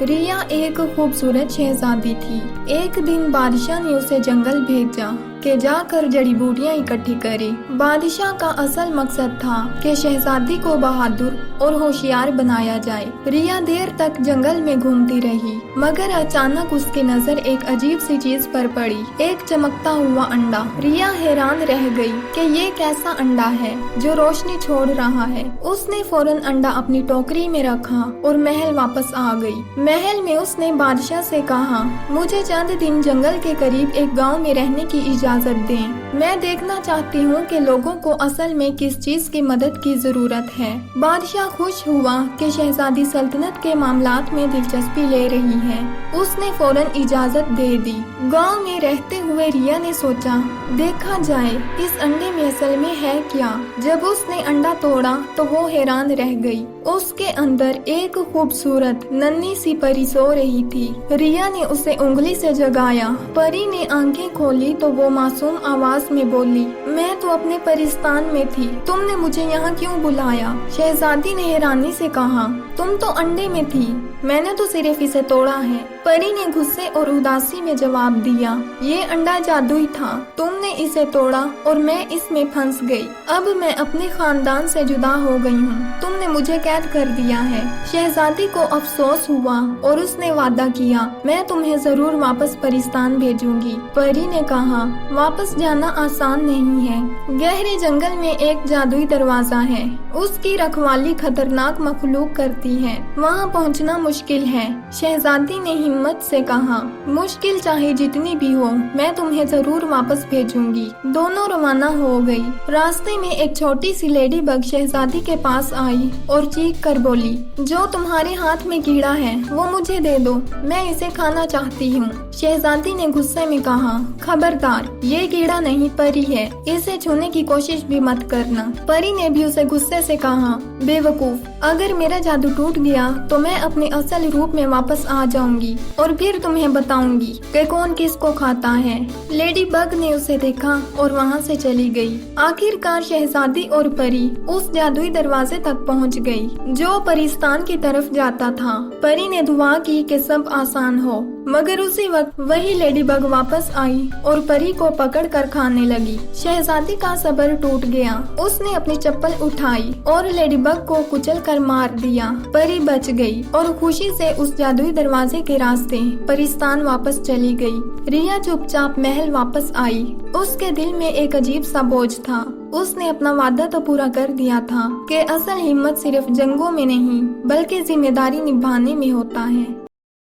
रिया एक खूबसूरत शहजादी थी। एक दिन बादशाह ने उसे जंगल भेजा कि जाकर जड़ी बूटियां इकट्ठी करे। बादशाह का असल मकसद था कि शहजादी को बहादुर और होशियार बनाया जाए। रिया देर तक जंगल में घूमती रही, मगर अचानक उसकी नजर एक अजीब सी चीज पर पड़ी, एक चमकता हुआ अंडा। रिया हैरान रह गई कि ये कैसा अंडा है जो रोशनी छोड़ रहा है। उसने फौरन अंडा अपनी टोकरी में रखा और महल वापस आ गई। महल में उसने बादशाह से कहा, मुझे चंद दिन जंगल के करीब एक गांव में रहने की इजाजत दें। मैं देखना चाहती हूँ कि लोगों को असल में किस चीज की मदद की जरूरत है। बादशाह खुश हुआ कि शहजादी सल्तनत के मामलात में दिलचस्पी ले रही है। उसने फौरन इजाजत दे दी। गांव में रहते हुए रिया ने सोचा, देखा जाए इस अंडे में असल में है क्या। जब उसने अंडा तोड़ा तो वो हैरान रह गई। उसके अंदर एक खूबसूरत नन्ही सी परी सो रही थी। रिया ने उसे उंगली से जगाया। परी ने आंखें खोली तो वो मासूम आवाज में बोली, मैं तो अपने परिस्तान में थी, तुमने मुझे यहाँ क्यों बुलाया। शहजादी ने हैरानी से कहा, तुम तो अंडे में थी, मैंने तो सिर्फ इसे तोड़ा है। परी ने गुस्से और उदासी में जवाब दिया, ये अंडा जादुई था, तुमने इसे तोड़ा और मैं इसमें फंस गई। अब मैं अपने खानदान से जुदा हो गई हूँ, तुमने मुझे कैद कर दिया है। शहजादी को अफसोस हुआ और उसने वादा किया, मैं तुम्हें जरूर वापस परिस्तान भेजूंगी। परी ने कहा, वापस जाना आसान नहीं है। गहरे जंगल में एक जादुई दरवाजा है, उसकी रखवाली खतरनाक मखलूक करती है, वहाँ पहुँचना मुश्किल है। शहजादी ने हिम्मत से कहा, मुश्किल चाहे जितनी भी हो, मैं तुम्हें जरूर वापस भेजूंगी। दोनों रवाना हो गई। रास्ते में एक छोटी सी लेडी बग शहजादी के पास आई और चीख कर बोली, जो तुम्हारे हाथ में कीड़ा है वो मुझे दे दो, मैं इसे खाना चाहती हूँ। शहजादी ने गुस्से में कहा, खबरदार, ये कीड़ा नहीं परी है, इसे छूने की कोशिश भी मत करना। परी ने भी उसे गुस्से से कहा, बेवकूफ, अगर मेरा जादू टूट गया तो मैं अपने असल रूप में वापस आ जाऊंगी और फिर तुम्हें बताऊंगी कि कौन किसको खाता है। लेडी बग ने उसे देखा और वहाँ से चली गई। आखिरकार शहजादी और परी उस जादुई दरवाजे तक पहुँच गई जो परिस्तान की तरफ जाता था। परी ने दुआ की कि सब आसान हो, मगर उसी वक्त वही लेडी बग वापस आई और परी को पकड़ कर खाने लगी। शहजादी का सब्र टूट गया। उसने अपनी चप्पल उठाई और लेडी बग को कुचल कर मार दिया। परी बच गई और खुशी से उस जादुई दरवाजे के रास्ते परिस्तान वापस चली गई। रिया चुपचाप महल वापस आई। उसके दिल में एक अजीब सा बोझ था। उसने अपना वादा तो पूरा कर दिया था कि असल हिम्मत सिर्फ जंगों में नहीं बल्कि जिम्मेदारी निभाने में होता है।